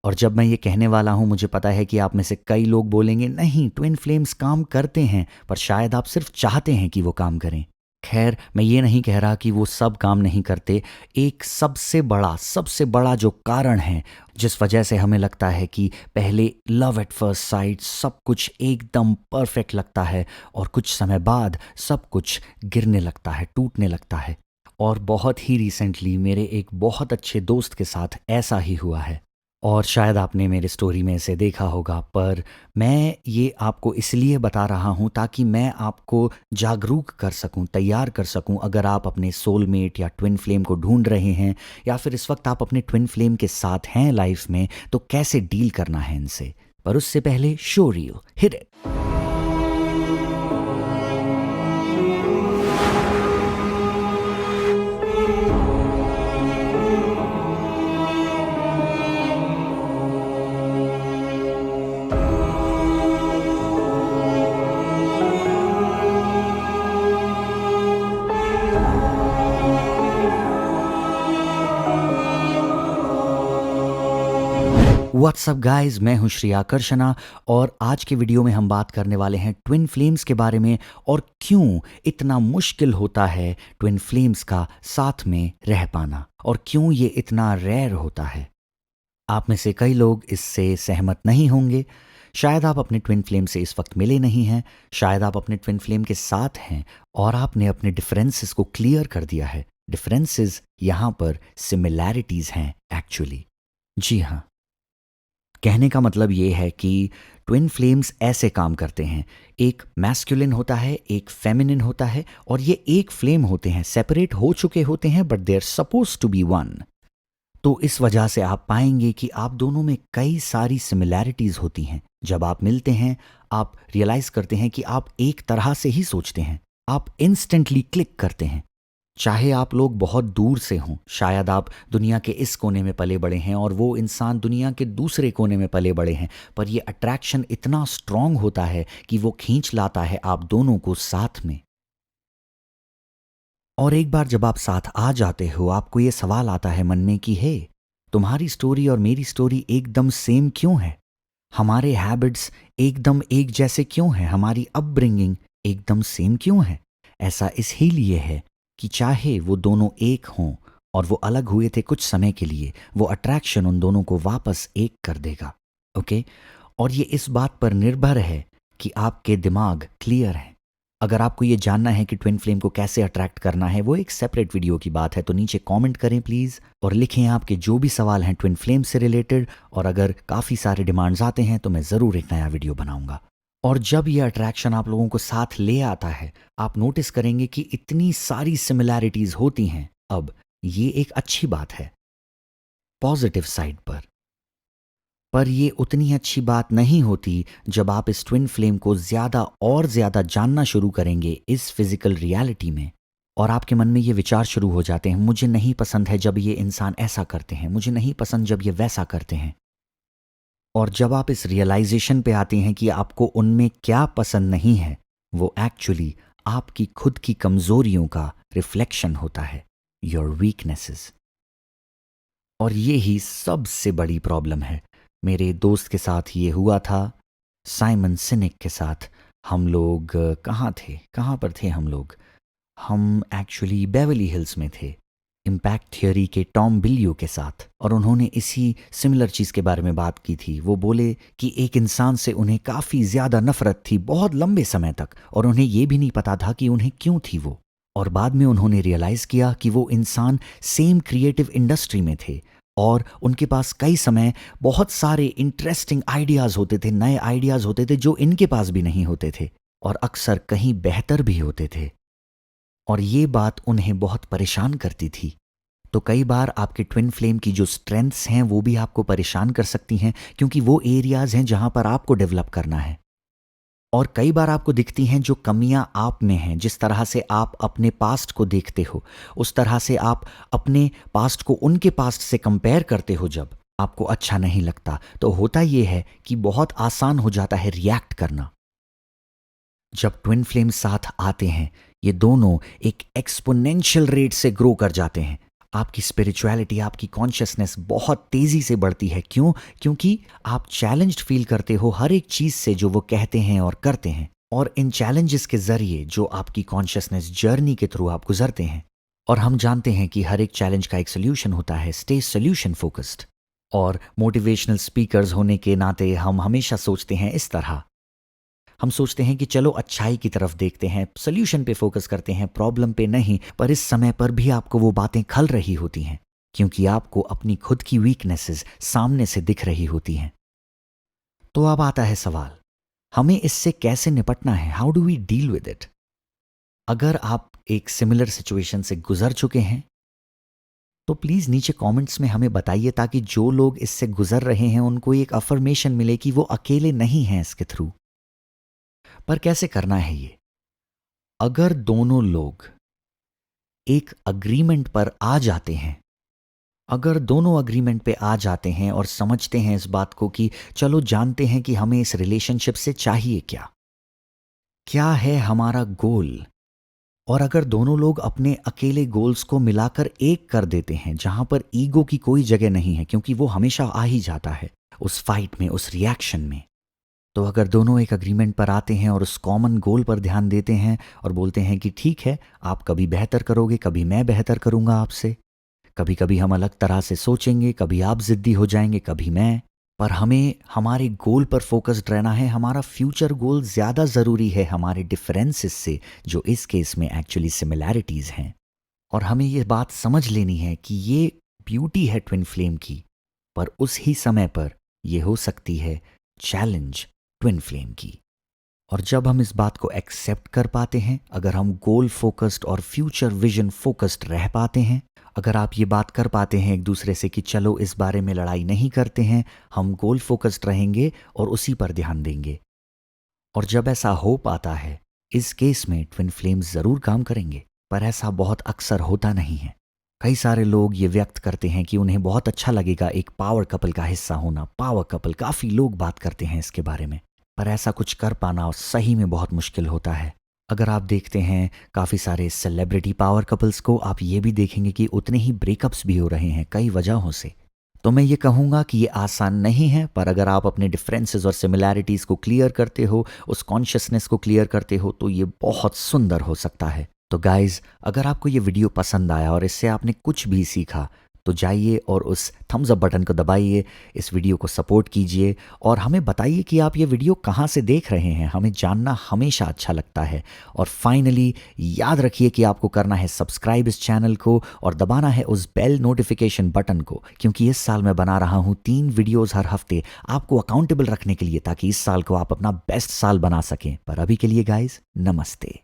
और जब मैं ये कहने वाला हूँ, मुझे पता है कि आप में से कई लोग बोलेंगे नहीं, ट्विन फ्लेम्स काम करते हैं, पर शायद आप सिर्फ चाहते हैं कि वो काम करें। खैर, मैं ये नहीं कह रहा कि वो सब काम नहीं करते। एक सबसे बड़ा जो कारण है जिस वजह से हमें लगता है कि पहले लव एट फर्स्ट साइट सब कुछ एकदम परफेक्ट लगता है और कुछ समय बाद सब कुछ गिरने लगता है, टूटने लगता है। और बहुत ही रिसेंटली मेरे एक बहुत अच्छे दोस्त के साथ ऐसा ही हुआ है। और शायद आपने मेरे स्टोरी में इसे देखा होगा, पर मैं ये आपको इसलिए बता रहा हूँ ताकि मैं आपको जागरूक कर सकूँ, तैयार कर सकूँ। अगर आप अपने सोलमेट या ट्विन फ्लेम को ढूंढ रहे हैं, या फिर इस वक्त आप अपने ट्विन फ्लेम के साथ हैं लाइफ में, तो कैसे डील करना है इनसे। पर उससे पहले show reel hit it. WhatsApp guys, मैं हूं श्री आकर्षणा और आज के वीडियो में हम बात करने वाले हैं ट्विन फ्लेम्स के बारे में और क्यों इतना मुश्किल होता है ट्विन फ्लेम्स का साथ में रह पाना, और क्यों ये इतना रेयर होता है। आप में से कई लोग इससे सहमत नहीं होंगे। शायद आप अपने ट्विन फ्लेम से इस वक्त मिले नहीं हैं, शायद आप अपने ट्विन फ्लेम के साथ हैं और आपने अपने डिफरेंसेस को क्लियर कर दिया है। डिफरेंसेस यहाँ पर सिमिलैरिटीज हैं एक्चुअली। जी हाँ, कहने का मतलब ये है कि ट्विन फ्लेम्स ऐसे काम करते हैं। एक मैस्कुलिन होता है, एक फेमिनिन होता है, और ये एक फ्लेम होते हैं, सेपरेट हो चुके होते हैं, but they are suppose to be one. तो इस वजह से आप पाएंगे कि आप दोनों में कई सारी सिमिलैरिटीज होती हैं। जब आप मिलते हैं, आप रियलाइज करते हैं कि आप एक तरह से ही सोचते हैं, आप इंस्टेंटली क्लिक करते हैं। चाहे आप लोग बहुत दूर से हों, शायद आप दुनिया के इस कोने में पले बड़े हैं और वो इंसान दुनिया के दूसरे कोने में पले बड़े हैं, पर ये अट्रैक्शन इतना स्ट्रांग होता है कि वो खींच लाता है आप दोनों को साथ में। और एक बार जब आप साथ आ जाते हो, आपको ये सवाल आता है मन में कि हे, तुम्हारी स्टोरी और मेरी स्टोरी एकदम सेम क्यों है? हमारे हैबिट्स एकदम एक जैसे क्यों हैं? हमारी अपब्रिंगिंग एकदम सेम क्यों है? ऐसा इसीलिए है कि चाहे वो दोनों एक हों और वो अलग हुए थे कुछ समय के लिए, वो अट्रैक्शन उन दोनों को वापस एक कर देगा। ओके? और ये इस बात पर निर्भर है कि आपके दिमाग क्लियर हैं। अगर आपको ये जानना है कि ट्विन फ्लेम को कैसे अट्रैक्ट करना है, वो एक सेपरेट वीडियो की बात है, तो नीचे कमेंट करें प्लीज़ और लिखें आपके जो भी सवाल हैं ट्विन फ्लेम से रिलेटेड। और अगर काफ़ी सारे डिमांड्स आते हैं तो मैं ज़रूर एक नया वीडियो बनाऊंगा। और जब ये अट्रैक्शन आप लोगों को साथ ले आता है, आप नोटिस करेंगे कि इतनी सारी सिमिलैरिटीज़ होती हैं। अब ये एक अच्छी बात है पॉजिटिव साइड पर ये उतनी अच्छी बात नहीं होती जब आप इस ट्विन फ्लेम को ज़्यादा और ज़्यादा जानना शुरू करेंगे इस फिजिकल रियलिटी में। और आपके मन में ये विचार शुरू हो जाते हैं, मुझे नहीं पसंद है जब ये इंसान ऐसा करते हैं, मुझे नहीं पसंद जब ये वैसा करते हैं। और जब आप इस रियलाइजेशन पे आते हैं कि आपको उनमें क्या पसंद नहीं है, वो एक्चुअली आपकी खुद की कमज़ोरियों का रिफ्लेक्शन होता है, योर वीकनेसेस। और ये ही सबसे बड़ी प्रॉब्लम है। मेरे दोस्त के साथ ये हुआ था, साइमन सिनेक के साथ। हम लोग कहाँ थे, कहाँ पर थे हम लोग? हम एक्चुअली बेवली हिल्स में थे, इम्पैक्ट थियोरी के टॉम बिलियो के साथ। और उन्होंने इसी सिमिलर चीज़ के बारे में बात की थी। वो बोले कि एक इंसान से उन्हें काफ़ी ज़्यादा नफ़रत थी बहुत लंबे समय तक, और उन्हें ये भी नहीं पता था कि उन्हें क्यों थी वो। और बाद में उन्होंने रियलाइज़ किया कि वो इंसान सेम क्रिएटिव इंडस्ट्री में थे और उनके पास कई समय बहुत सारे इंटरेस्टिंग आइडियाज़ होते थे, नए आइडियाज़ होते थे जो इनके पास भी नहीं होते थे, और अक्सर कहीं बेहतर भी होते थे। और ये बात उन्हें बहुत परेशान करती थी। तो कई बार आपके ट्विन फ्लेम की जो स्ट्रेंथ्स हैं वो भी आपको परेशान कर सकती हैं, क्योंकि वो एरियाज़ हैं जहाँ पर आपको डेवलप करना है। और कई बार आपको दिखती हैं जो कमियां आप में हैं। जिस तरह से आप अपने पास्ट को देखते हो, उस तरह से आप अपने पास्ट को उनके पास्ट से कंपेयर करते हो। जब आपको अच्छा नहीं लगता तो होता यह है कि बहुत आसान हो जाता है रिएक्ट करना। जब ट्विन फ्लेम साथ आते हैं, ये दोनों एक एक्सपोनेंशियल रेट से ग्रो कर जाते हैं। आपकी स्पिरिचुअलिटी, आपकी कॉन्शियसनेस बहुत तेज़ी से बढ़ती है। क्यों? क्योंकि आप चैलेंज्ड फील करते हो हर एक चीज़ से जो वो कहते हैं और करते हैं। और इन चैलेंजेस के ज़रिए जो आपकी कॉन्शियसनेस जर्नी के थ्रू आप गुजरते हैं, और हम जानते हैं कि हर एक चैलेंज का एक सोल्यूशन होता है। Stay solution focused. और मोटिवेशनल स्पीकर्स होने के नाते हम हमेशा सोचते हैं इस तरह। हम सोचते हैं कि चलो अच्छाई की तरफ देखते हैं, सोल्यूशन पे फोकस करते हैं, प्रॉब्लम पे नहीं। पर इस समय पर भी आपको वो बातें खल रही होती हैं, क्योंकि आपको अपनी खुद की वीकनेसेस सामने से दिख रही होती हैं। तो अब आता है सवाल, हमें इससे कैसे निपटना है? How do we deal with it? अगर आप एक सिमिलर सिचुएशन से गुजर चुके हैं तो प्लीज नीचे कमेंट्स में हमें बताइए, ताकि जो लोग इससे गुजर रहे हैं उनको एक अफर्मेशन मिले कि वो अकेले नहीं हैं इसके थ्रू। पर कैसे करना है ये? अगर दोनों लोग एक अग्रीमेंट पर आ जाते हैं, अगर दोनों अग्रीमेंट पे आ जाते हैं और समझते हैं इस बात को कि चलो जानते हैं कि हमें इस रिलेशनशिप से चाहिए क्या, क्या है हमारा गोल, और अगर दोनों लोग अपने अकेले गोल्स को मिलाकर एक कर देते हैं, जहां पर ईगो की कोई जगह नहीं है, क्योंकि वो हमेशा आ ही जाता है उस फाइट में, उस रिएक्शन में। तो अगर दोनों एक अग्रीमेंट पर आते हैं और उस कॉमन गोल पर ध्यान देते हैं और बोलते हैं कि ठीक है, आप कभी बेहतर करोगे, कभी मैं बेहतर करूंगा आपसे, कभी कभी हम अलग तरह से सोचेंगे, कभी आप जिद्दी हो जाएंगे, कभी मैं। पर हमें हमारे गोल पर फोकस्ड रहना है। हमारा फ्यूचर गोल ज़्यादा ज़रूरी है हमारे डिफरेंसेस से, जो इस केस में एक्चुअली सिमिलैरिटीज़ हैं। और हमें ये बात समझ लेनी है कि ये ब्यूटी है ट्विन फ्लेम की, पर उस ही समय पर ये हो सकती है चैलेंज ट्विन फ्लेम की। और जब हम इस बात को एक्सेप्ट कर पाते हैं, अगर हम गोल फोकस्ड और फ्यूचर विजन फोकस्ड रह पाते हैं, अगर आप ये बात कर पाते हैं एक दूसरे से कि चलो इस बारे में लड़ाई नहीं करते हैं, हम गोल फोकस्ड रहेंगे और उसी पर ध्यान देंगे, और जब ऐसा हो पाता है, इस केस में ट्विन फ्लेम्स ज़रूर काम करेंगे। पर ऐसा बहुत अक्सर होता नहीं है। कई सारे लोग ये व्यक्त करते हैं कि उन्हें बहुत अच्छा लगेगा एक पावर कपल का हिस्सा होना। पावर कपल, काफ़ी लोग बात करते हैं इसके बारे में, पर ऐसा कुछ कर पाना सही में बहुत मुश्किल होता है। अगर आप देखते हैं काफ़ी सारे सेलिब्रिटी पावर कपल्स को, आप ये भी देखेंगे कि उतने ही ब्रेकअप्स भी हो रहे हैं कई वजहों से। तो मैं ये कहूँगा कि ये आसान नहीं है, पर अगर आप अपने डिफरेंसेस और सिमिलैरिटीज़ को क्लियर करते हो, उस कॉन्शियसनेस को क्लियर करते हो, तो ये बहुत सुंदर हो सकता है। तो गाइज़, अगर आपको ये वीडियो पसंद आया और इससे आपने कुछ भी सीखा, तो जाइए और उस थम्स अप बटन को दबाइए, इस वीडियो को सपोर्ट कीजिए और हमें बताइए कि आप ये वीडियो कहाँ से देख रहे हैं। हमें जानना हमेशा अच्छा लगता है। और फाइनली याद रखिए कि आपको करना है सब्सक्राइब इस चैनल को और दबाना है उस बेल नोटिफिकेशन बटन को, क्योंकि इस साल मैं बना रहा हूँ 3 वीडियोज़ हर हफ्ते आपको अकाउंटेबल रखने के लिए, ताकि इस साल को आप अपना बेस्ट साल बना सकें। पर अभी के लिए गाइज, नमस्ते।